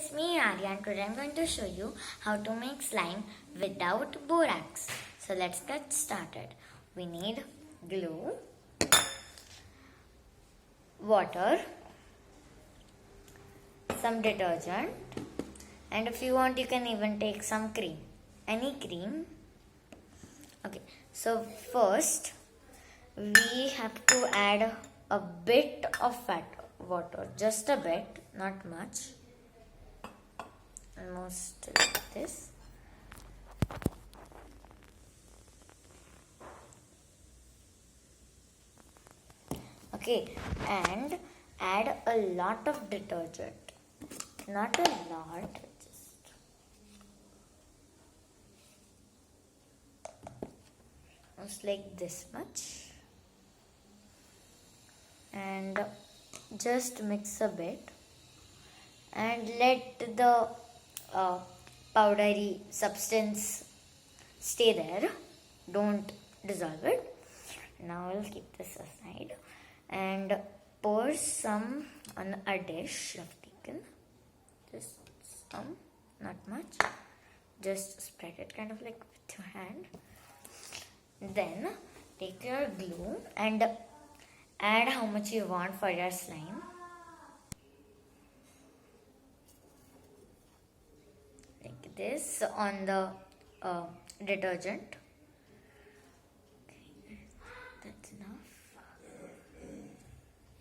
it's me Arya and today I'm going to show you how to make slime without borax. So let's get started. We need glue, water, some detergent, and if you want you can even take some cream. Any cream. Okay, so first we have to add a bit of water, just a bit, not much. Almost like this. Okay, and add a lot of detergent. Not a lot, just like this much. And just mix a bit and let the powdery substance stay there. Don't dissolve it. Now I'll keep this aside and pour some on a dish I've taken. Just some, not much. Just spread it kind of like with your hand. Then take your glue and add how much you want for your slime. Like this on the detergent. Okay, that's enough.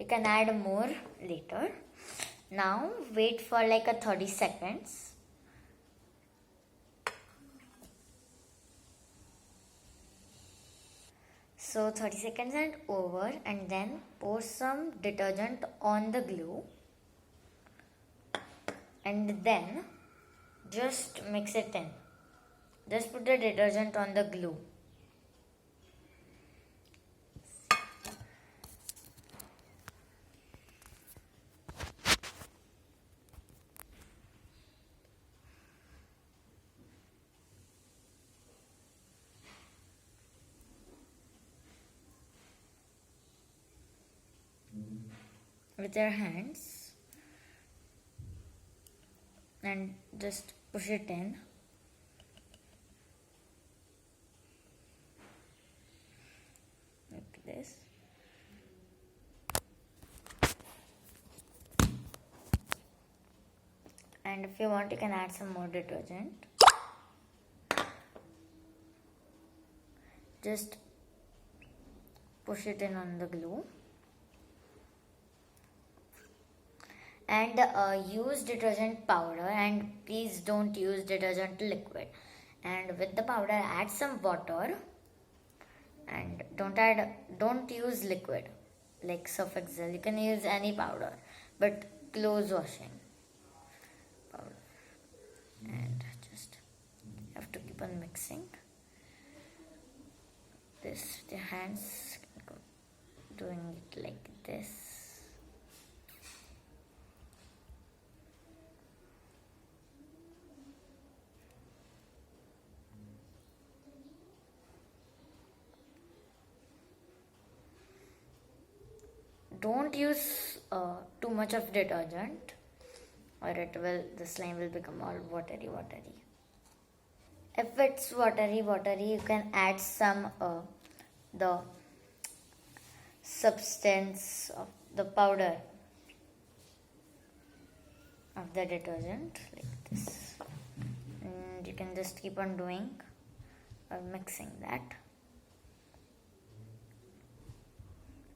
You can add more later. Now wait for like a 30 seconds. So 30 seconds and over, and then pour some detergent on the glue and then just mix it in. Just put the detergent on the glue. With your hands and just push it in. Like this. And if you want you can add some more detergent. Just push it in on the glue. And use detergent powder, and please don't use detergent liquid. And with the powder add some water, and don't use liquid like Surf Excel. You can use any powder, but clothes washing powder. And just have to keep on mixing this with your hands, doing it like this. Don't use too much of detergent or the slime will become all watery. If it's watery, you can add some the substance of the powder of the detergent like this. And you can just keep on doing or mixing that.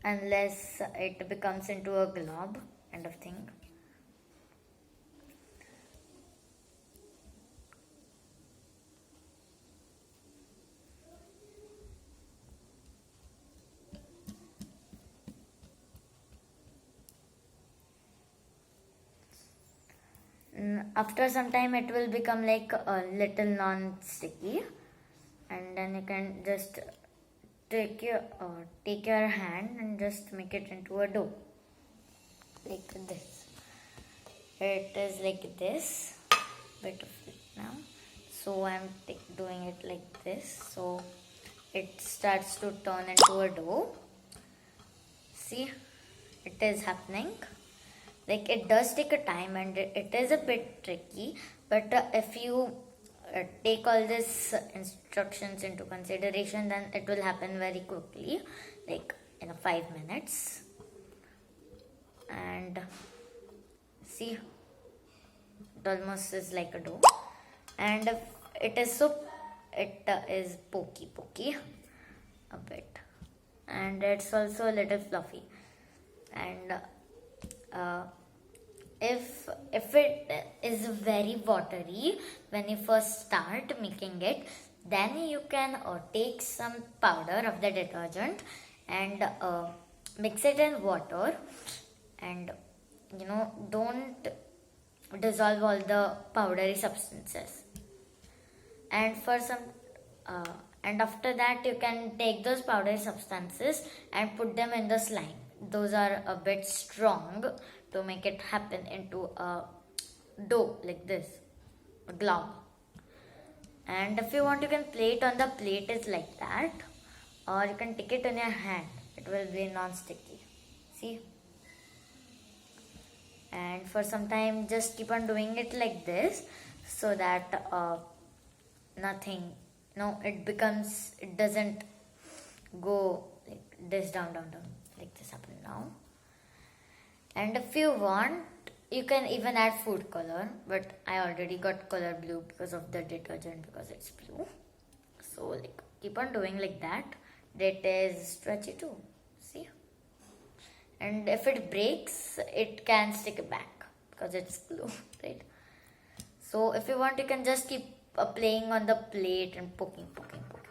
Unless it becomes into a glob kind of thing. After some time it will become like a little non-sticky, and then you can just take your hand and just make it into a dough like this. It is like this bit of it now, so I'm doing it like this, so it starts to turn into a dough. See, it is happening. like it does take a time and it is a bit tricky, but if you take all these instructions into consideration, then it will happen very quickly, like in 5 minutes. And see, it almost is like a dough, and it is pokey a bit, and it's also a little fluffy. And if it is very watery when you first start making it, then you can take some powder of the detergent and mix it in water, and don't dissolve all the powdery substances. And for some and after that you can take those powdery substances and put them in the slime. Those are a bit strong to make it happen into a dough like this, a glob. And if you want, you can play it on the plate is like that, or you can take it in your hand. It will be non-sticky. See? And for some time just keep on doing it like this, so that it doesn't go like this, down, like this happen now. And if you want, you can even add food color, but I already got color blue because of the detergent, because it's blue. So keep on doing like that. It is stretchy too, see? And if it breaks, it can stick it back because it's glue, right? So if you want, you can just keep playing on the plate and poking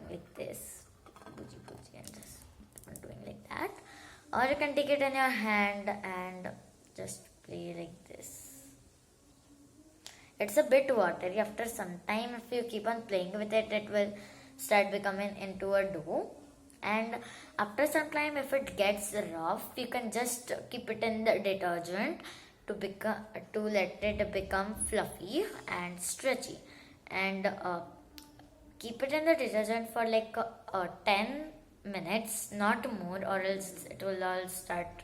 like this, and just keep on doing like that. Or you can take it in your hand and just play like this. It's a bit watery. After some time, if you keep on playing with it, it will start becoming into a dough. And after some time, if it gets rough, you can just keep it in the detergent to let it become fluffy and stretchy. And keep it in the detergent for 10 minutes, not more, or else it will all start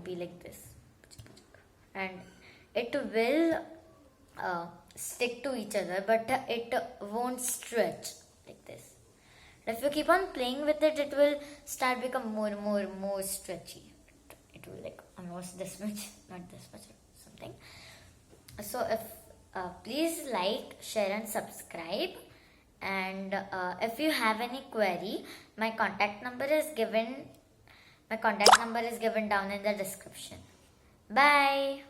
be like this, and it will stick to each other, but it won't stretch like this. If you keep on playing with it, it will start become more stretchy. It will almost this much, not this much, or something. So if please like, share and subscribe. And if you have any query, my contact number is given down in the description. Bye.